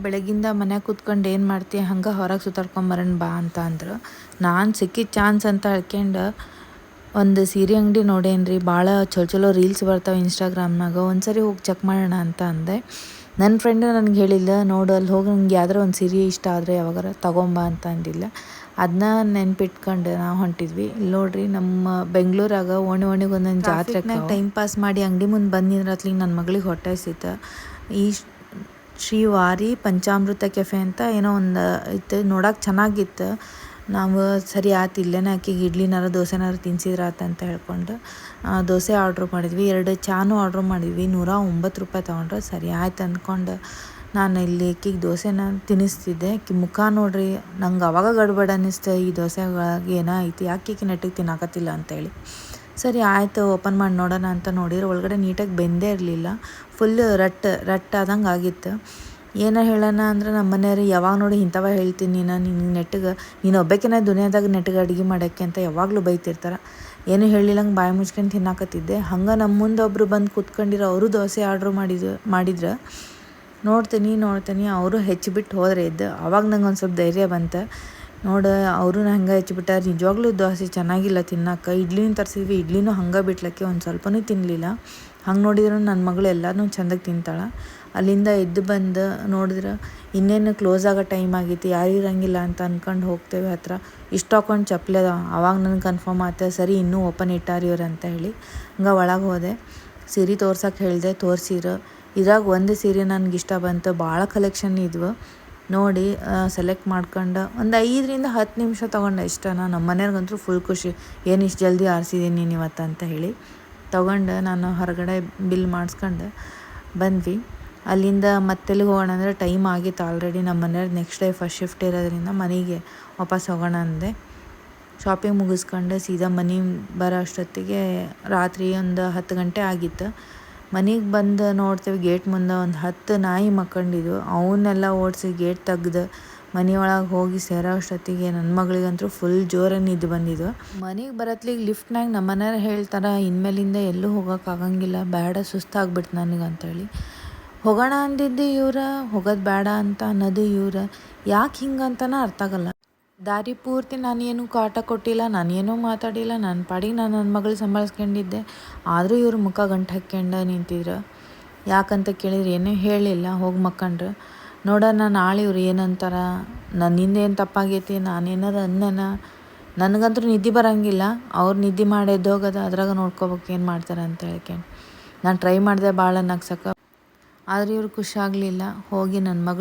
ಬೆಳಗಿಂದ ಮನ್ಯಾಗ ಕೂತ್ಕೊಂಡು ಏನು ಮಾಡ್ತಿ ಹಂಗೆ ಹೊರಗೆ ಸುತ್ತಾಡ್ಕೊಂಬರೋಣ ಬಾ ಅಂತ ಅಂದರು. ನಾನು ಸಿಕ್ಕಿದ ಚಾನ್ಸ್ ಅಂತ ಹೇಳ್ಕೊಂಡು ಒಂದು ಸೀರೆ ಅಂಗಡಿ ನೋಡೇನ್ರಿ. ಭಾಳ ಚಲೋ ರೀಲ್ಸ್ ಬರ್ತಾವೆ ಇನ್ಸ್ಟಾಗ್ರಾಮ್ನಾಗ. ಒಂದ್ಸರಿ ಹೋಗಿ ಚೆಕ್ ಮಾಡೋಣ ಅಂತ ಅಂದೆ. ನನ್ನ ಫ್ರೆಂಡು ನನಗೆ ಹೇಳಿಲ್ಲ, ನೋಡು ಅಲ್ಲಿ ಹೋಗಿ ನಂಗೆ ಯಾವ್ದಾರ ಒಂದು ಸೀರೆ ಇಷ್ಟ ಆದರೆ ಯಾವಾಗಾರ ತಗೊಂಬ ಅಂತ ಅಂದಿಲ್ಲ. ಅದನ್ನ ನೆನ್ಪಿಟ್ಕೊಂಡು ನಾವು ಹೊಂಟಿದ್ವಿ. ಇಲ್ಲಿ ನೋಡ್ರಿ, ನಮ್ಮ ಬೆಂಗಳೂರಾಗ ಓಣಿಗೆ ಒಂದೊಂದು ಜಾತ್ರೆ ಟೈಮ್ ಪಾಸ್ ಮಾಡಿ ಅಂಗಡಿ ಮುಂದೆ ಬಂದಿದ್ರತ್ಲಿಗೆ ನನ್ನ ಮಗಳಿಗೆ ಹೊಟ್ಟೆ ಸಿತ. ಈ ಶ್ರೀ ವಾರಿ ಪಂಚಾಮೃತ ಕೆಫೆ ಅಂತ ಏನೋ ಒಂದು ಇತ್ತು, ನೋಡೋಕೆ ಚೆನ್ನಾಗಿತ್ತು. ನಾವು ಸರಿ ಆಯ್ತು ಇಲ್ಲೇನೆ ಆಕಿಗೆ ಇಡ್ಲಿನಾರ ದೋಸೆನಾರ ತಿನ್ಸಿದ್ರೆ ಆತಂತ ಹೇಳ್ಕೊಂಡು ದೋಸೆ ಆರ್ಡ್ರ್ ಮಾಡಿದ್ವಿ. 2 ಚಾನು ಆರ್ಡ್ರ್ ಮಾಡಿದ್ವಿ. 109 ರೂಪಾಯಿ ತೊಗೊಂಡ್ರೆ. ಸರಿ ಆಯ್ತು ಅಂದ್ಕೊಂಡು ನಾನು ಇಲ್ಲಿ ಆಕಿಗೆ ದೋಸೆನ ತಿನ್ನಿಸ್ತಿದ್ದೆ. ಆಕಿ ಮುಖ ನೋಡ್ರಿ, ನಂಗೆ ಅವಾಗ ಗಡ್ಬಡ ಅನ್ನಿಸ್ತು, ಈ ದೋಸೆಗಳಿಗೆ ಏನೋ ಐತಿ, ಯಾಕೆ ನೆಟ್ಟಿಗೆ ತಿನ್ನಾಕತ್ತಿಲ್ಲ ಅಂತೇಳಿ. ಸರಿ ಆಯಿತು ಓಪನ್ ಮಾಡಿ ನೋಡೋಣ ಅಂತ ನೋಡಿದ್ರೆ ಒಳಗಡೆ ನೀಟಾಗಿ ಬೆಂದೇ ಇರಲಿಲ್ಲ. ಫುಲ್ ರಟ್ ಆದಂಗೆ ಆಗಿತ್ತು. ಏನೋ ಹೇಳೋಣ ಅಂದ್ರೆ ನಮ್ಮ ಮನೆಯವ್ರು ಯಾವಾಗ ನೋಡಿ ಇಂಥವ ಹೇಳ್ತೀನಿ ನೀನು ಒಬ್ಬಾಕಿನ ದುನಿಯಾದಾಗ ನೆಟ್ಟಿಗೆ ಅಡುಗೆ ಮಾಡೋಕ್ಕೆ ಅಂತ ಯಾವಾಗಲೂ ಬೈತಿರ್ತಾರೆ. ಏನು ಹೇಳಿಲ್ಲಂಗೆ ಬಾಯಿ ಮುಚ್ಕೊಂಡು ತಿನ್ನಾಕತ್ತಿದ್ದೆ. ಹಂಗೆ ನಮ್ಮ ಮುಂದೆ ಒಬ್ಬರು ಬಂದು ಕೂತ್ಕೊಂಡಿರೋ ಅವರು ದೋಸೆ ಆರ್ಡ್ರ್ ಮಾಡಿದ್ರೆ ನೋಡ್ತೀನಿ ಅವರು ಹೆಚ್ಚಿಬಿಟ್ಟು ಹೋದ್ರೆ ಇದ್ದು. ಅವಾಗ ನಂಗೆ ಒಂದು ಸ್ವಲ್ಪ ಧೈರ್ಯ ಬಂತು. ನೋಡು ಅವರು ಹಂಗೆ ಹೆಚ್ಚಿಬಿಟ್ಟಾರೆ, ನಿಜವಾಗ್ಲೂ ದೋಸೆ ಚೆನ್ನಾಗಿಲ್ಲ ತಿನ್ನೋಕೆ. ಇಡ್ಲಿನೂ ತರಿಸಿದ್ವಿ, ಇಡ್ಲಿನೂ ಹಂಗೆ ಬಿಟ್ಲಕ್ಕೆ ಒಂದು ಸ್ವಲ್ಪನೂ ತಿನ್ನಲಿಲ್ಲ. ಹಂಗೆ ನೋಡಿದ್ರು ನನ್ನ ಮಗಳು ಎಲ್ಲನೂ ಚೆಂದಾಗಿ ತಿಂತಾಳೆ. ಅಲ್ಲಿಂದ ಎದ್ದು ಬಂದು ನೋಡಿದ್ರೆ ಇನ್ನೇನು ಕ್ಲೋಸ್ ಆಗೋ ಟೈಮ್ ಆಗೈತಿ, ಯಾರು ಇರೋಂಗಿಲ್ಲ ಅಂತ ಅಂದ್ಕೊಂಡು ಹೋಗ್ತೇವೆ ಹತ್ರ. ಇಷ್ಟು ಹಾಕೊಂಡು ಚಪ್ಪಲಿ ಅದ. ಆವಾಗ ನನಗೆ ಕನ್ಫರ್ಮ್ ಆಯ್ತು, ಸರಿ ಇನ್ನೂ ಓಪನ್ ಇಟ್ಟಾರ ಇವ್ರು ಅಂತ ಹೇಳಿ. ಹಂಗೆ ಒಳಗೆ ಹೋದೆ. ಸೀರೆ ತೋರ್ಸೋಕೆ ಹೇಳಿದೆ, ತೋರಿಸಿರು. ಇದ್ರಾಗ ಒಂದು ಸೀರೆ ನನಗೆ ಇಷ್ಟ ಬಂತು. ಭಾಳ ಕಲೆಕ್ಷನ್ ಇದ್ವು. ನೋಡಿ ಸೆಲೆಕ್ಟ್ ಮಾಡ್ಕೊಂಡು ಒಂದು 5ರಿಂದ 10 ನಿಮಿಷ ತೊಗೊಂಡೆ ಇಷ್ಟ. ನಮ್ಮ ಮನೆಯವ್ರಿಗಂತೂ ಫುಲ್ ಖುಷಿ, ಏನು ಇಷ್ಟು ಜಲ್ದಿ ಆರಿಸಿದ್ದೀನಿ ನೀನು ಇವತ್ತು ಅಂತ ಹೇಳಿ. ತೊಗೊಂಡು ನಾನು ಹೊರಗಡೆ ಬಿಲ್ ಮಾಡಿಸ್ಕೊಂಡು ಬಂದ್ವಿ. ಅಲ್ಲಿಂದ ಮತ್ತೆಲ್ಲಿಗೆ ಹೋಗೋಣ ಅಂದರೆ ಟೈಮ್ ಆಗಿತ್ತು ಆಲ್ರೆಡಿ. ನಮ್ಮ ಮನೆಯವ್ರು ನೆಕ್ಸ್ಟ್ ಡೇ ಫಸ್ಟ್ ಶಿಫ್ಟ್ ಇರೋದ್ರಿಂದ ಮನೆಗೆ ವಾಪಸ್ ಹೋಗೋಣ ಅಂದೆ. ಶಾಪಿಂಗ್ ಮುಗಿಸ್ಕೊಂಡು ಸೀದಾ ಮನೆಗೆ ಬರೋ ಅಷ್ಟೊತ್ತಿಗೆ ರಾತ್ರಿ ಒಂದು 10 ಗಂಟೆ ಆಗಿತ್ತು. ಮನೆಗೆ ಬಂದು ನೋಡ್ತೇವೆ ಗೇಟ್ ಮುಂದೆ ಒಂದು 10 ನಾಯಿ ಮಕ್ಕೊಂಡಿದ್ವು. ಅವನ್ನೆಲ್ಲ ಓಡಿಸಿ ಗೇಟ್ ತೆಗ್ದು ಮನೆಯೊಳಗೆ ಹೋಗಿ ಸೇರೋ ಅಷ್ಟೊತ್ತಿಗೆ ನನ್ನ ಮಗಳಿಗಂತೂ ಫುಲ್ ಜೋರಾಗಿ ನಿದ್ದು ಬಂದಿದ್ವು. ಮನೆಗೆ ಬರತ್ಲಿಗೆ ಲಿಫ್ಟ್ನಾಗ ನಮ್ಮ ಮನೆಯವ್ರು ಹೇಳ್ತಾರೆ, ಇನ್ಮೇಲಿಂದ ಎಲ್ಲೂ ಹೋಗೋಕ್ಕಾಗಂಗಿಲ್ಲ, ಬೇಡ ಸುಸ್ತಾಗ್ಬಿಡ್ತು ನನಗೆ ಅಂತೇಳಿ. ಹೋಗೋಣ ಅಂದಿದ್ದು ಇವ್ರು, ಹೋಗೋದು ಬೇಡ ಅಂತ ಅನ್ನೋದು ಇವ್ರು. ಯಾಕೆ ಹಿಂಗಂತನ ಅರ್ಥ ಆಗಲ್ಲ. ದಾರಿ ಪೂರ್ತಿ ನಾನೇನು ಕಾಟ ಕೊಟ್ಟಿಲ್ಲ, ನಾನೇನೂ ಮಾತಾಡಿಲ್ಲ, ನನ್ನ ಪಾಡಿಗೆ ನಾನು ನನ್ನ ಮಗಳು ಸಂಭಾಳಿಸ್ಕೊಂಡಿದ್ದೆ. ಆದರೂ ಇವ್ರು ಮುಖ ಗಂಟು ಹಾಕ್ಕೊಂಡು ನಿಂತಿದ್ರು. ಯಾಕಂತ ಕೇಳಿದ್ರೆ ಏನೂ ಹೇಳಿಲ್ಲ, ಹೋಗಿ ಮಕ್ಕಂಡ್ರು. ನೋಡೋಣ ನಾಳೆ ಇವ್ರು ಏನಂತಾರ, ನನ್ನಿಂದ ಏನು ತಪ್ಪಾಗೈತಿ, ನಾನೇನಾರು ಅನ್ನನ. ನನಗಂತೂ ನಿದ್ದೆ ಬರೋಂಗಿಲ್ಲ. ಅವ್ರು ನಿದ್ದೆ ಮಾಡಿ ಎದ್ದೋಗೋದು, ಅದ್ರಾಗ ನೋಡ್ಕೋಬೇಕು ಏನು ಮಾಡ್ತಾರೆ ಅಂತ ಹೇಳ್ಕೊಂಡು. ನಾನು ಟ್ರೈ ಮಾಡಿದೆ ಭಾಳ ನಗ್ಸಕ್ಕೆ, ಆದರೆ ಇವ್ರು ಖುಷಿ ಆಗಲಿಲ್ಲ. ಹೋಗಿ ನನ್ನ ಮಗಳು